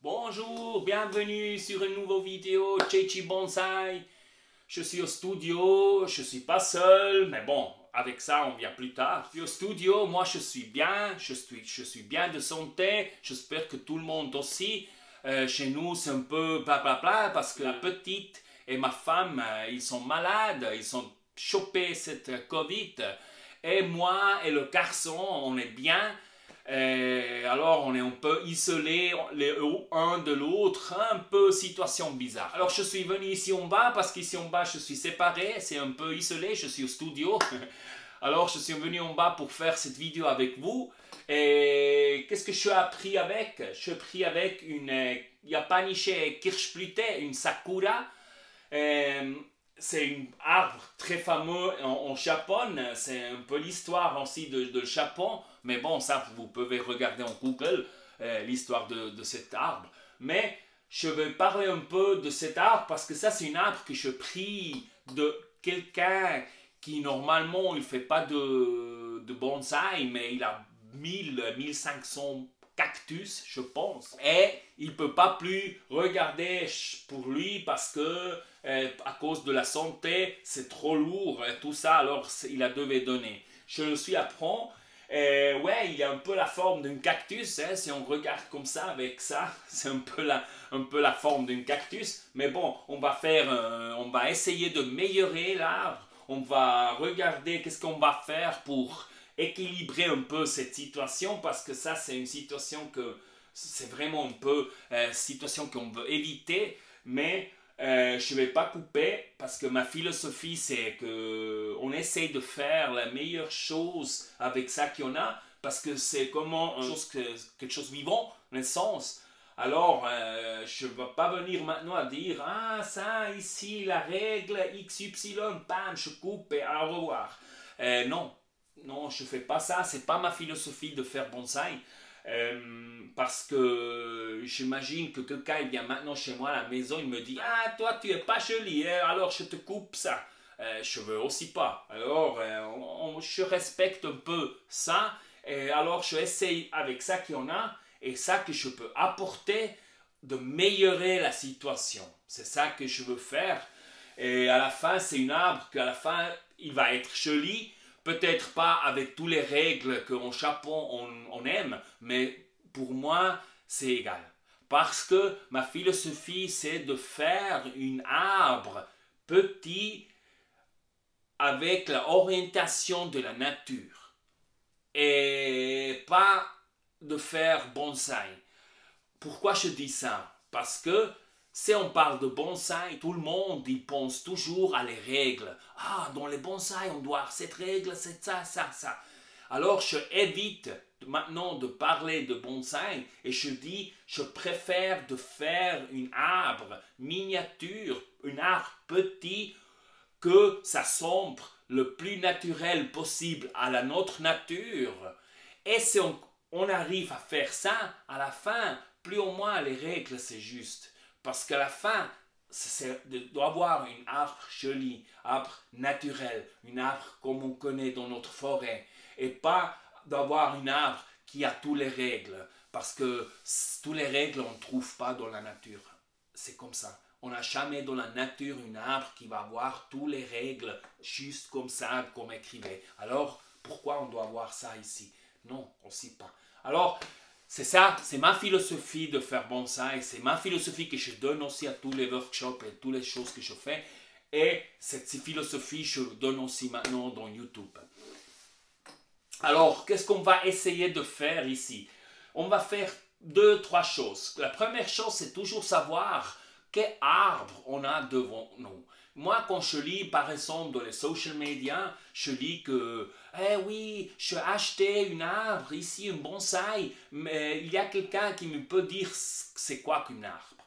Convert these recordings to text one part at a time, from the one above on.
Bonjour, bienvenue sur une nouvelle vidéo Chechi Bonsai. Je suis au studio, je suis pas seul, mais bon, avec ça on vient plus tard. Je suis au studio, moi je suis bien, je suis bien de santé, j'espère que tout le monde aussi. Chez nous c'est un peu blablabla parce que la petite et ma femme, ils sont malades, ils sont chopés cette Covid. Et moi et le garçon, on est bien. Alors on est un peu isolés un de l'autre, un peu situation bizarre. Alors je suis venu ici en bas parce qu'ici en bas je suis séparé, c'est un peu isolé, je suis au studio. Alors je suis venu en bas pour faire cette vidéo avec vous. Et qu'est-ce que je suis appris avec? Je suis appris avec une Japanische Kirschblüte, une sakura. C'est un arbre très fameux en Japon, c'est un peu l'histoire aussi de Japon, mais bon, ça vous pouvez regarder en Google l'histoire de cet arbre. Mais je vais parler un peu de cet arbre parce que ça c'est un arbre que je pris de quelqu'un qui normalement il ne fait pas de bonsaï, mais il a 1500 cactus, je pense. Et il ne peut pas plus regarder pour lui parce que à cause de la santé, c'est trop lourd et tout ça, alors il a devait donner. Je le suis apprend. Ouais, il a un peu la forme d'un cactus, hein, si on regarde comme ça avec ça, c'est un peu la forme d'un cactus. Mais bon, on va essayer de améliorer l'arbre. On va regarder qu'est-ce qu'on va faire pour équilibrer un peu cette situation parce que ça c'est une situation que c'est vraiment un peu situation qu'on veut éviter, mais je ne vais pas couper parce que ma philosophie c'est que on essaye de faire la meilleure chose avec ça qu'on a parce que c'est comment quelque chose vivant, un sens. Alors, je ne vais pas venir maintenant à dire ah ça ici la règle XY, bam, je coupe et au revoir. Non, non, je ne fais pas ça, c'est pas ma philosophie de faire bonsaï. Parce que j'imagine que quelqu'un vient maintenant chez moi à la maison, il me dit ah toi tu es pas joli, hein, alors je te coupe ça. Je veux aussi pas. Alors je respecte un peu ça, et alors je essaye avec ça qu'on a et ça que je peux apporter de améliorer la situation. C'est ça que je veux faire. Et à la fin, c'est un arbre qu'à la fin, il va être joli. Peut-être pas avec toutes les règles qu'en Japon on aime, mais pour moi, c'est égal. Parce que ma philosophie, c'est de faire un arbre petit avec l'orientation de la nature. Et pas de faire bonsaï. Pourquoi je dis ça? Parce que si on parle de bonsaï, tout le monde y pense toujours à les règles. Ah, dans les bonsaïs, on doit avoir cette règle, c'est ça, ça, ça. Alors, je évite maintenant de parler de bonsaï et je dis, je préfère de faire un arbre miniature, un arbre petit, que ça semble le plus naturel possible à la notre nature. Et si on arrive à faire ça, à la fin, plus ou moins les règles, c'est juste. Parce qu'à la fin, doit avoir un arbre joli, arbre naturel, un arbre comme on connaît dans notre forêt, et pas d'avoir un arbre qui a toutes les règles, parce que toutes les règles on ne trouve pas dans la nature. C'est comme ça. On n'a jamais dans la nature un arbre qui va avoir toutes les règles juste comme ça, comme écrivait. Alors, pourquoi on doit avoir ça ici? Non, aussi pas. Alors, c'est ça, c'est ma philosophie de faire bonsaï, c'est ma philosophie que je donne aussi à tous les workshops et toutes les choses que je fais. Et cette philosophie, je donne aussi maintenant dans YouTube. Alors, qu'est-ce qu'on va essayer de faire ici? On va faire 2-3 choses. La première chose, c'est toujours savoir quel arbre on a devant nous. Moi, quand je lis, par exemple, dans les social media, je lis que, eh oui, je vais acheter un arbre ici, un bonsaï, mais il y a quelqu'un qui me peut dire c'est quoi qu'un arbre.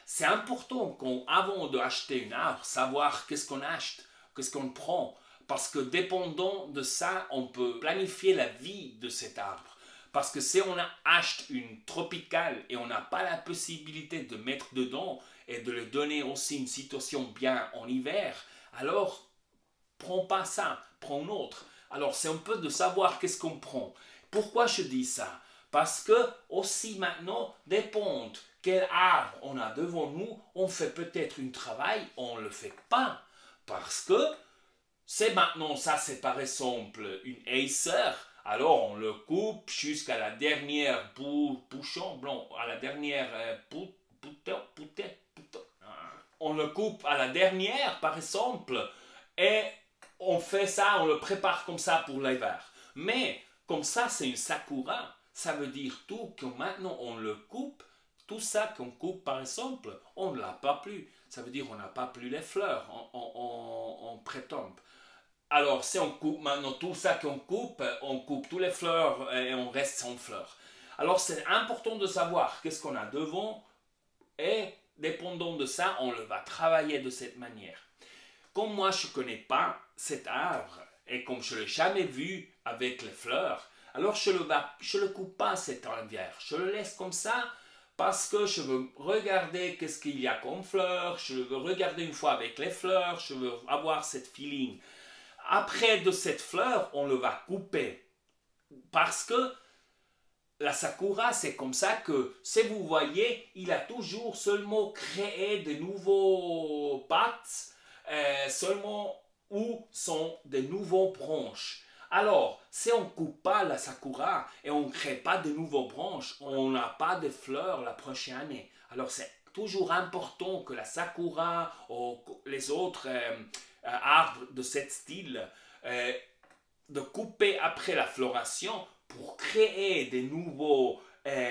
C'est important qu'avant d'acheter un arbre, savoir qu'est-ce qu'on achète, qu'est-ce qu'on prend, parce que dépendant de ça, on peut planifier la vie de cet arbre. Parce que si on achète une tropicale et on n'a pas la possibilité de mettre dedans et de lui donner aussi une situation bien en hiver, alors prends pas ça, prends une autre. Alors c'est un peu de savoir qu'est-ce qu'on prend. Pourquoi je dis ça? Parce que aussi maintenant dépend quel arbre on a devant nous, on fait peut-être un travail, on ne le fait pas. Parce que c'est maintenant, ça c'est par exemple une Acer, alors on le coupe jusqu'à la dernière bouchon, blanc, à la dernière on le coupe à la dernière par exemple, et on fait ça, on le prépare comme ça pour l'hiver. Mais comme ça c'est une sakura, ça veut dire tout que maintenant on le coupe, tout ça qu'on coupe par exemple, on ne l'a pas plus. Ça veut dire qu'on n'a pas plus les fleurs en pré-tombe. Alors si on coupe maintenant tout ça qu'on coupe, on coupe toutes les fleurs et on reste sans fleurs. Alors c'est important de savoir qu'est-ce qu'on a devant et dépendant de ça, on le va travailler de cette manière. Comme moi je ne connais pas cet arbre et comme je ne l'ai jamais vu avec les fleurs, alors je le coupe pas cet hiver, je le laisse comme ça parce que je veux regarder qu'est-ce qu'il y a comme fleurs, je veux regarder une fois avec les fleurs, je veux avoir cette feeling. Après de cette fleur, on le va couper parce que la sakura, c'est comme ça que, si vous voyez, il a toujours seulement créé de nouveaux pattes, seulement où sont de nouveaux branches. Alors, si on ne coupe pas la sakura et on ne crée pas de nouveaux branches, on n'a pas de fleurs la prochaine année. Alors, c'est toujours important que la sakura ou les autres arbres de ce style, de couper après la floraison pour créer des nouveaux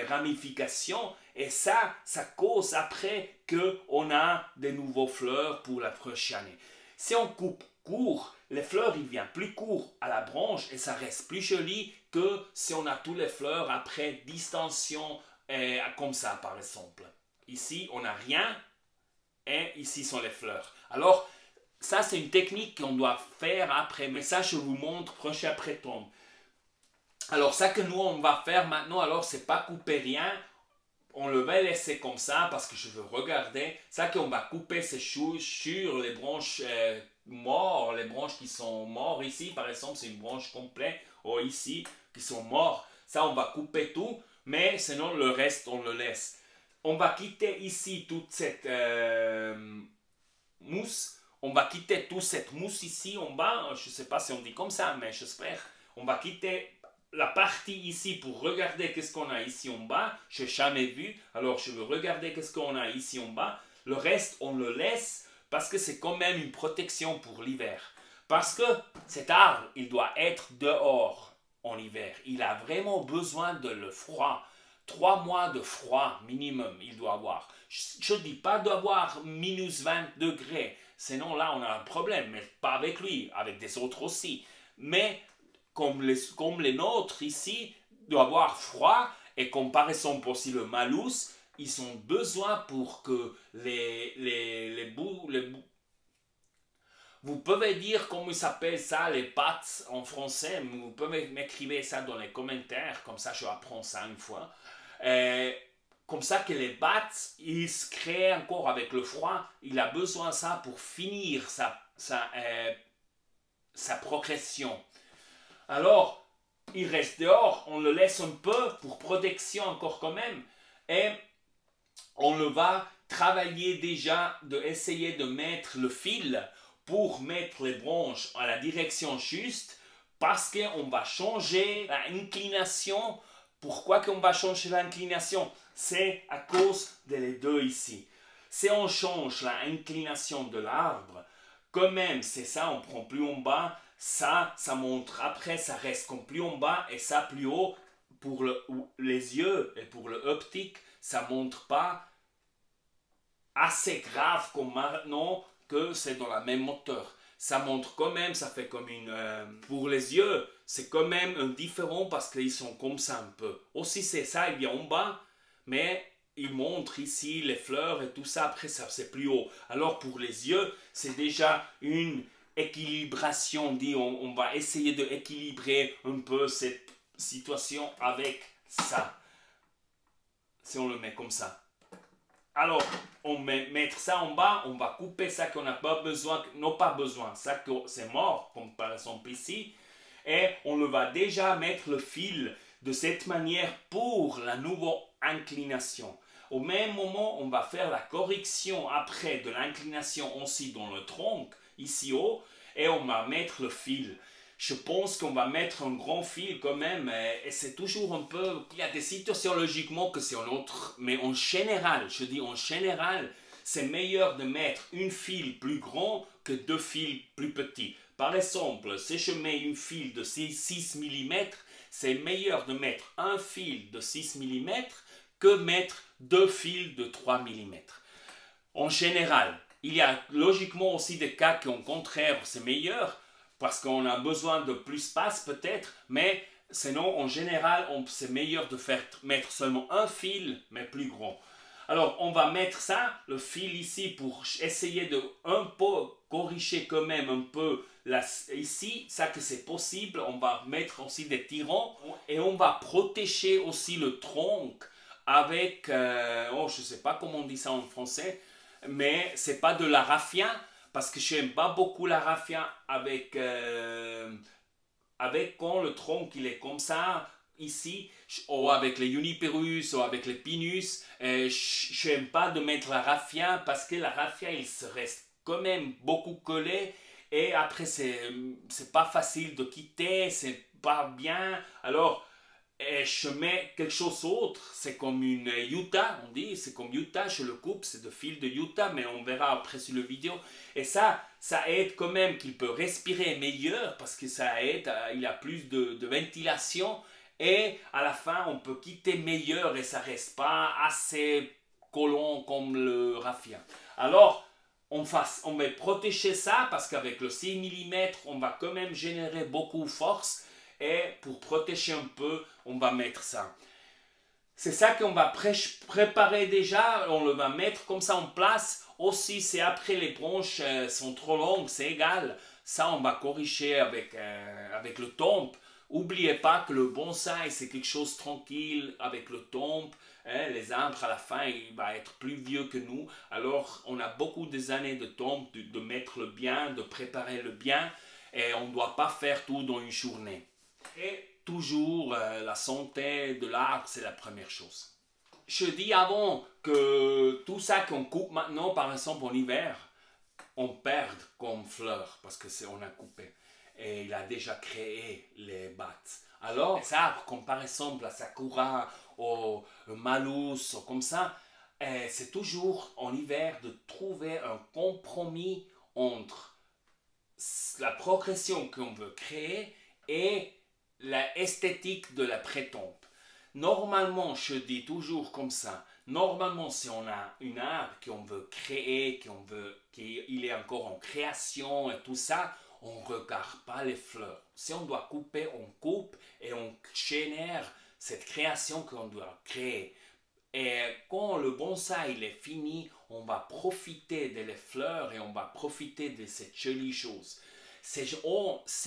ramifications et ça cause après qu'on a des nouveaux fleurs pour la prochaine année. Si on coupe court, les fleurs ils viennent plus court à la branche et ça reste plus joli que si on a toutes les fleurs après distension comme ça par exemple. Ici on n'a rien et ici sont les fleurs. Alors ça c'est une technique qu'on doit faire après, mais ça je vous montre prochain pré-tombe. Alors ça que nous on va faire maintenant, alors c'est pas couper rien, on le va laisser comme ça parce que je veux regarder. Ça qu'on va couper ces choses sur les branches mortes, les branches qui sont mortes ici par exemple, c'est une branche complète, ou ici qui sont morts. Ça on va couper tout, mais sinon le reste on le laisse. On va quitter ici toute cette mousse. On va quitter toute cette mousse ici en bas. Je ne sais pas si on dit comme ça, mais j'espère. On va quitter la partie ici pour regarder qu'est-ce qu'on a ici en bas. Je n'ai jamais vu. Alors je veux regarder qu'est-ce qu'on a ici en bas. Le reste, on le laisse parce que c'est quand même une protection pour l'hiver. Parce que cet arbre, il doit être dehors en hiver. Il a vraiment besoin de le froid. 3 mois de froid minimum, il doit avoir. Je ne dis pas d'avoir minus 20 degrés. Sinon, là, on a un problème. Mais pas avec lui, avec des autres aussi. Mais comme les nôtres ici, doivent avoir froid. Et comme par exemple aussi le malus, ils ont besoin pour que les bouts... Vous pouvez dire comment ils s'appellent ça, les pattes en français. Vous pouvez m'écrire ça dans les commentaires. Comme ça, je apprends ça une fois. Comme ça que les battes, ils se créent encore avec le froid. Il a besoin de ça pour finir sa progression. Alors, il reste dehors, on le laisse un peu pour protection encore quand même. Et on le va travailler déjà, essayer de mettre le fil pour mettre les branches à la direction juste. Parce qu'on va changer l'inclination. Pourquoi qu'on va changer l'inclination? C'est à cause des deux ici. Si on change l'inclination de l'arbre, quand même, c'est ça, on prend plus en bas, ça montre après, ça reste comme plus en bas et ça plus haut. Pour les yeux et pour l'optique, ça montre pas assez grave comme maintenant que c'est dans la même hauteur. Ça montre quand même, ça fait comme une... pour les yeux, c'est quand même un différent parce qu'ils sont comme ça un peu. Aussi c'est ça, il vient en bas, mais il montre ici les fleurs et tout ça, après ça c'est plus haut. Alors pour les yeux, c'est déjà une équilibration, dit on va essayer d'équilibrer un peu cette situation avec ça. Si on le met comme ça. Alors, on mettre ça en bas, on va couper ça qu'on n'a pas besoin, ça que c'est mort, comme par exemple ici, et on le va déjà mettre le fil de cette manière pour la nouvelle inclination. Au même moment, on va faire la correction après de l'inclination aussi dans le tronc, ici haut, et on va mettre le fil. Je pense qu'on va mettre un grand fil quand même, et c'est toujours un peu... Il y a des situations logiquement que c'est un autre, mais en général, je dis en général, c'est meilleur de mettre une fil plus grand que deux fils plus petits. Par exemple, si je mets une fil de 6 mm, c'est meilleur de mettre un fil de 6 mm que mettre deux fils de 3 mm. En général, il y a logiquement aussi des cas qui, au contraire, c'est meilleur, parce qu'on a besoin de plus d'espace peut-être, mais sinon, en général, c'est meilleur de mettre seulement un fil, mais plus grand. Alors, on va mettre ça, le fil ici, pour essayer de un peu corriger quand même un peu ici, ça que c'est possible. On va mettre aussi des tirants et on va protéger aussi le tronc avec, je ne sais pas comment on dit ça en français, mais c'est pas de la raffia, parce que je n'aime pas beaucoup la raffia avec quand le tronc il est comme ça, ici, ou avec les Juniperus ou avec les Pinus, je n'aime pas de mettre la raffia parce que la raffia, il se reste quand même beaucoup collé et après, c'est pas facile de quitter, c'est pas bien. Alors, je mets quelque chose d'autre, c'est comme une Utah, on dit, c'est comme Utah, je le coupe, c'est de fil de Utah, mais on verra après sur la vidéo. Et ça aide quand même qu'il peut respirer meilleur, parce que ça aide, il a plus de ventilation, et à la fin, on peut quitter meilleur, et ça reste pas assez collant comme le raffia. Alors, on va protéger ça, parce qu'avec le 6 mm, on va quand même générer beaucoup de force, et pour protéger un peu, on va mettre ça. C'est ça qu'on va préparer déjà, on le va mettre comme ça en place. Aussi, c'est après les branches sont trop longues, c'est égal. Ça, on va corriger avec le tombe. N'oubliez pas que le bonsaï, c'est quelque chose de tranquille avec le tombe. Les arbres, à la fin, il va être plus vieux que nous. Alors, on a beaucoup des années de tombe, de mettre le bien, de préparer le bien. Et on ne doit pas faire tout dans une journée. Et toujours, la santé de l'arbre, c'est la première chose. Je dis avant que tout ça qu'on coupe maintenant, par exemple en hiver, on perd comme fleurs parce que on a coupé. Et il a déjà créé les battes. Alors, les arbres comme par exemple la sakura ou le malus ou comme ça, c'est toujours en hiver de trouver un compromis entre la progression qu'on veut créer et l'esthétique de la prétombe. Normalement, je dis toujours comme ça, normalement si on a une arbre qu'on veut créer, qu'il est encore en création et tout ça, on ne regarde pas les fleurs. Si on doit couper, on coupe et on génère cette création qu'on doit créer. Et quand le bonsaï il est fini, on va profiter des fleurs et on va profiter de cette jolie chose. Si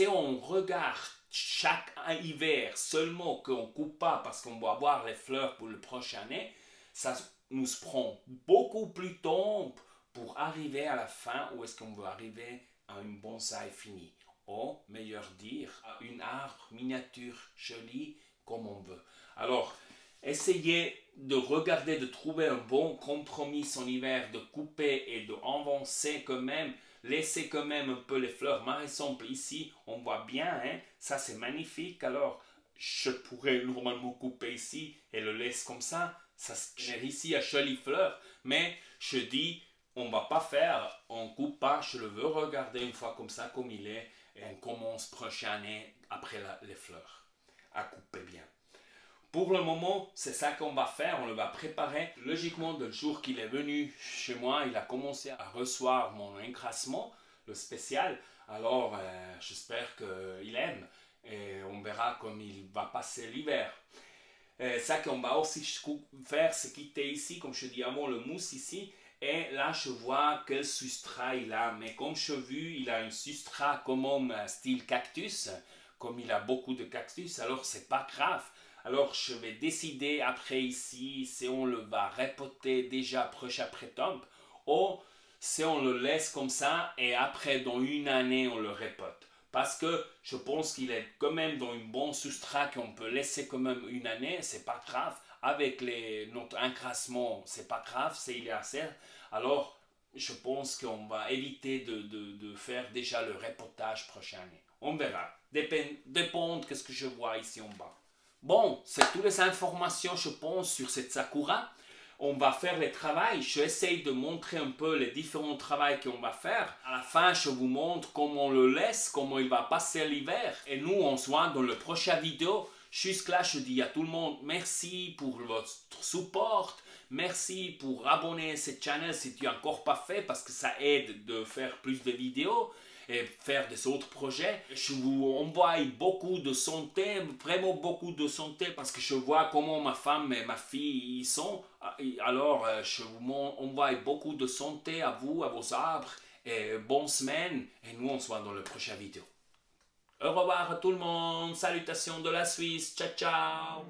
on regarde chaque hiver seulement qu'on ne coupe pas parce qu'on va avoir les fleurs pour la prochaine année, ça nous prend beaucoup plus de temps pour arriver à la fin où est-ce qu'on veut arriver à une bonsaï finie. Ou, meilleur dire, à une arbre miniature jolie comme on veut. Alors, essayez de regarder, de trouver un bon compromis en hiver, de couper et d'avancer quand même. Laissez quand même un peu les fleurs. Par exemple, ici, on voit bien, hein, ça c'est magnifique. Alors, je pourrais normalement couper ici et le laisser comme ça. Ça se génère ici à jolies fleurs. Mais je dis, on ne va pas faire, on ne coupe pas. Je le veux regarder une fois comme ça, comme il est. Et on commence prochaine année, après les fleurs, à couper bien. Pour le moment, c'est ça qu'on va faire, on le va préparer. Logiquement, le jour qu'il est venu chez moi, il a commencé à recevoir mon encrassement, le spécial. Alors, j'espère qu'il aime et on verra comme il va passer l'hiver. Ça qu'on va aussi faire, c'est quitter ici, comme je dis avant, le mousse ici. Et là, je vois quel substrat il a. Mais comme je vu, il a un substrat comme style cactus, comme il a beaucoup de cactus, alors c'est pas grave. Alors, je vais décider après ici si on le va repoter déjà prochain printemps ou si on le laisse comme ça et après, dans une année, on le repote. parce que je pense qu'il est quand même dans une bonne substrat qu'on peut laisser quand même une année, c'est pas grave. Avec notre encrassement, c'est pas grave, c'est il est assez. Alors, je pense qu'on va éviter de faire déjà le reportage prochaine année. On verra. Dépend de ce que je vois ici en bas. Bon, c'est toutes les informations, je pense, sur cette Sakura. On va faire le travail. Je essaye de montrer un peu les différents travaux qu'on va faire. À la fin, je vous montre comment on le laisse, comment il va passer l'hiver. Et nous, on se voit dans la prochaine vidéo. Jusque-là, je dis à tout le monde merci pour votre support. Merci pour abonner à cette chaîne si tu n'as encore pas fait parce que ça aide de faire plus de vidéos et faire des autres projets. Je vous envoie beaucoup de santé, vraiment beaucoup de santé parce que je vois comment ma femme et ma fille y sont. Alors, je vous envoie beaucoup de santé à vous, à vos arbres et bonne semaine. Et nous, on se voit dans la prochaine vidéo. Au revoir à tout le monde. Salutations de la Suisse. Ciao, ciao.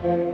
Thank you.